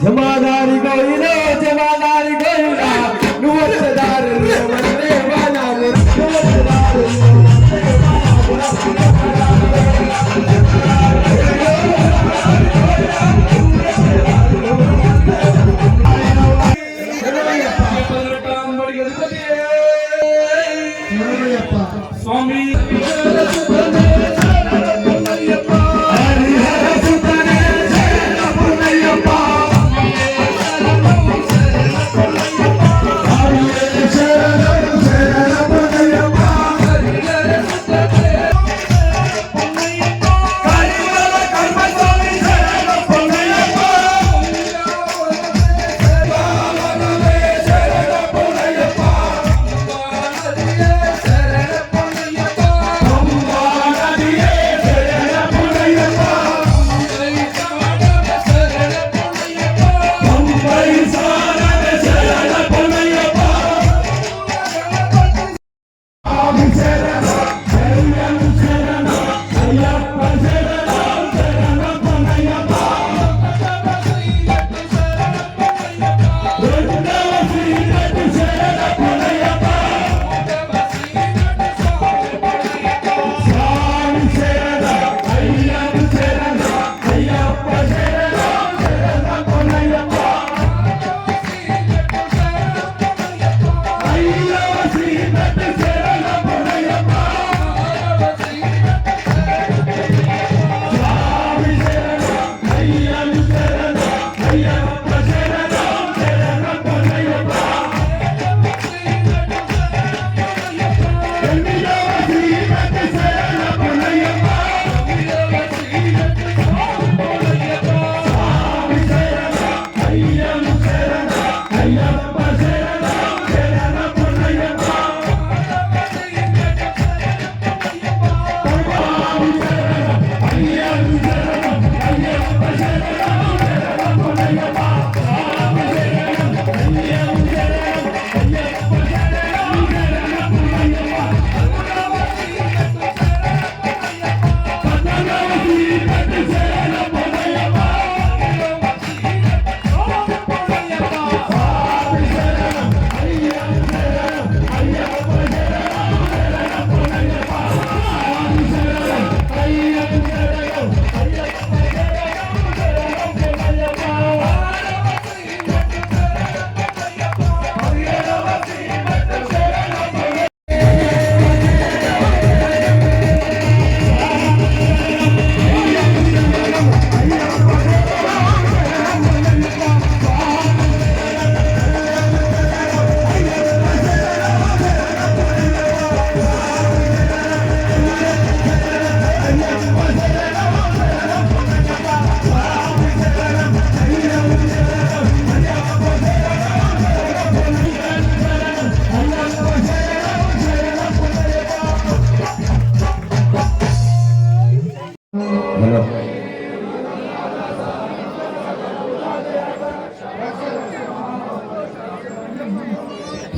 జమాదారి గోయిలో జమాదారి గోయిలా నువ్వు వచ్చేదారు స్వామి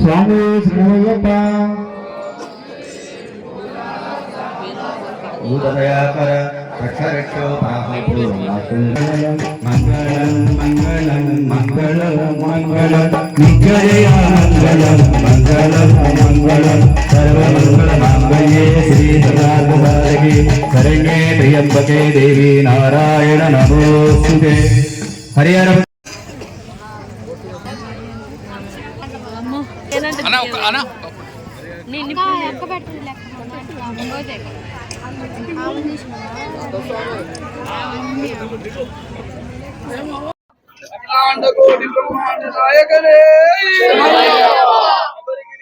స్వామి శ్రీమయ్యప్ప భూతదయాకర రక్షరక్షో పాపో మంగళం మంగళం మంగళం మంగళం నిజయా మంగళం మంగళం మంగళం సర్వమంగళ మంగళే శ్రీ సదాశివే శరణ్యే త్ర్యంబకే దేవి నారాయణ నమోస్తుతే. హరి హర కోటి బ్రహ్మాండ నాయకనే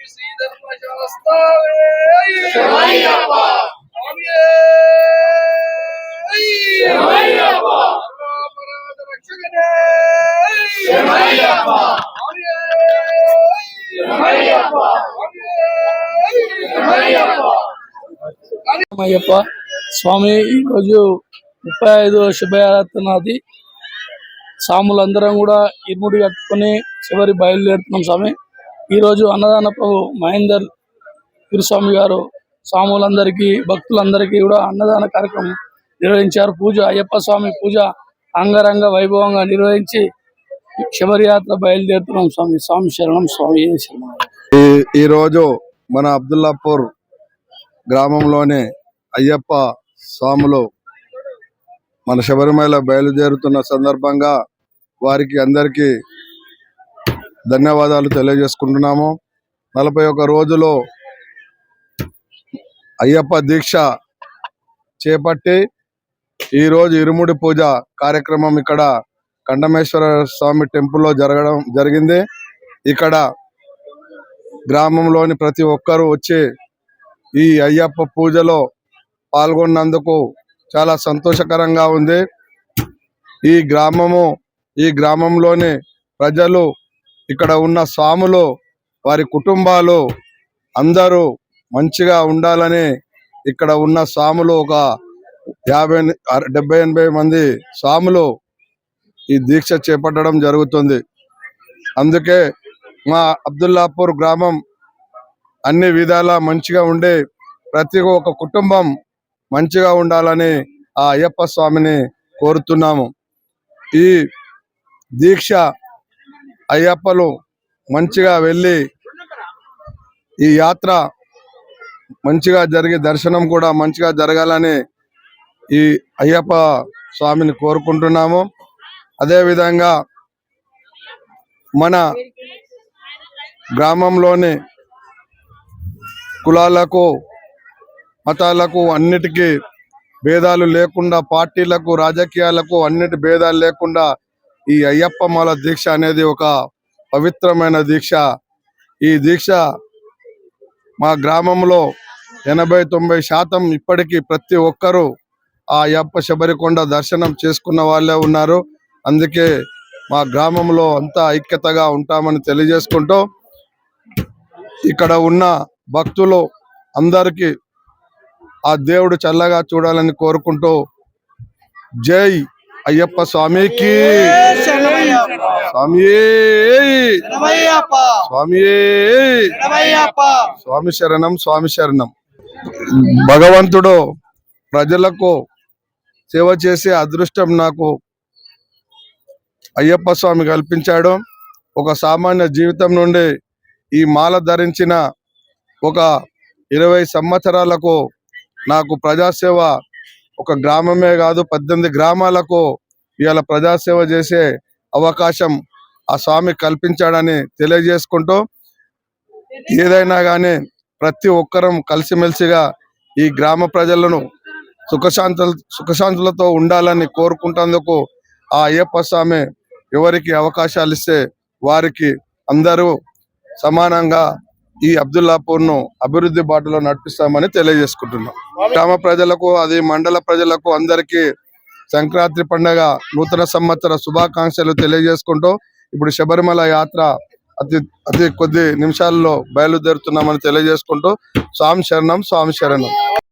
శ్రీ ధర్మశాస్త్రవే రక్షకనే అయ్యప్ప స్వామి ఈరోజు 35వ శుభయాత్రనాది సాములందరం కూడా ఇరుముడి కట్టుకుని చివరి బయలుదేరుతున్నాం స్వామి. ఈరోజు అన్నదాన ప్రభు మహేందర్ గురుస్వామి గారు సాములందరికీ భక్తులందరికీ కూడా అన్నదాన కార్యక్రమం నిర్వహించారు. పూజ అయ్యప్ప స్వామి పూజ అంగరంగ వైభవంగా నిర్వహించి శబరియాత్ర బయలుదేరుతున్నాం స్వామి. స్వామి శరణం, స్వామి శరణం. ఈరోజు మన అబ్దుల్లాపూర్ గ్రామంలోనే అయ్యప్ప స్వాములు మన శబరిమల బయలుదేరుతున్న సందర్భంగా వారికి అందరికీ ధన్యవాదాలు తెలియజేసుకుంటున్నాము. 41 రోజులు అయ్యప్ప దీక్ష చేపట్టి ఈరోజు ఇరుముడి పూజ కార్యక్రమం ఇక్కడ కండమేశ్వర స్వామి టెంపుల్లో జరిగింది. ఇక్కడ గ్రామంలోని ప్రతి ఒక్కరూ వచ్చి ఈ అయ్యప్ప పూజలో పాల్గొన్నందుకు చాలా సంతోషకరంగా ఉంది. ఈ గ్రామంలోని ప్రజలు, ఇక్కడ ఉన్న స్వాములు, వారి కుటుంబాలు అందరూ మంచిగా ఉండాలని ఇక్కడ ఉన్న స్వాములు ఒక 50-70-80 మంది స్వాములు ఈ దీక్ష చేపట్టడం జరుగుతుంది. అందుకే మా అబ్దుల్లాపూర్ గ్రామం అన్ని విధాలా మంచిగా ఉండి ప్రతి ఒక్క కుటుంబం మంచిగా ఉండాలని ఆ అయ్యప్ప స్వామిని కోరుతున్నాము. ఈ దీక్ష అయ్యప్పలు మంచిగా వెళ్ళి ఈ యాత్ర మంచిగా జరిగి దర్శనం కూడా మంచిగా జరగాలని ఈ అయ్యప్ప స్వామిని కోరుకుంటున్నాము. అదేవిధంగా మన గ్రామంలోని కులాలకు, మతాలకు అన్నిటికీ భేదాలు లేకుండా, పార్టీలకు, రాజకీయాలకు అన్నిటి భేదాలు లేకుండా ఈ అయ్యప్ప మాల దీక్ష అనేది ఒక పవిత్రమైన దీక్ష. ఈ దీక్ష మా గ్రామంలో 80-90% ఇప్పటికీ ప్రతి ఒక్కరూ ఆ అయ్యప్ప శబరికొండ దర్శనం చేసుకున్న వాళ్ళే ఉన్నారు. అందుకే మా గ్రామంలో అంతా ఐక్యతగా ఉంటామని తెలియజేసుకుంటూ ఇక్కడ ఉన్న భక్తులు అందరికీ ఆ దేవుడు చల్లగా చూడాలని కోరుకుంటూ జై అయ్యప్ప స్వామికి, స్వామి స్వామి శరణం, స్వామి శరణం. భగవంతుడు ప్రజలకు సేవ చేసే అదృష్టం నాకు అయ్యప్ప స్వామి కల్పించాడు. ఒక సామాన్య జీవితం నుండి ఈ మాల ధరించిన ఒక 20 సంవత్సరాలకు నాకు ప్రజాసేవ, ఒక గ్రామమే కాదు 18 గ్రామాలకు ఇవాళ ప్రజాసేవ చేసే అవకాశం ఆ స్వామి కల్పించాడని తెలియజేసుకుంటూ, ఏదైనా కానీ ప్రతి ఒక్కరం కలిసిమెలిసిగా ఈ గ్రామ ప్రజలను సుఖశాంతులతో ఉండాలని కోరుకుంటేందుకు ఆ అయ్యప్ప స్వామి ఎవరికి అవకాశాలు ఇస్తే వారికి అందరూ సమానంగా ఈ అబ్దుల్లాపూర్ను అభివృద్ధి బాటలో నడిపిస్తామని తెలియజేసుకుంటున్నాం. గ్రామ ప్రజలకు, అది మండల ప్రజలకు అందరికీ సంక్రాంతి పండుగ, నూతన సంవత్సర శుభాకాంక్షలు తెలియజేసుకుంటూ ఇప్పుడు శబరిమల యాత్ర అతి కొద్ది నిమిషాల్లో బయలుదేరుతున్నామని తెలియజేసుకుంటూ స్వామి శరణం, స్వామి శరణం.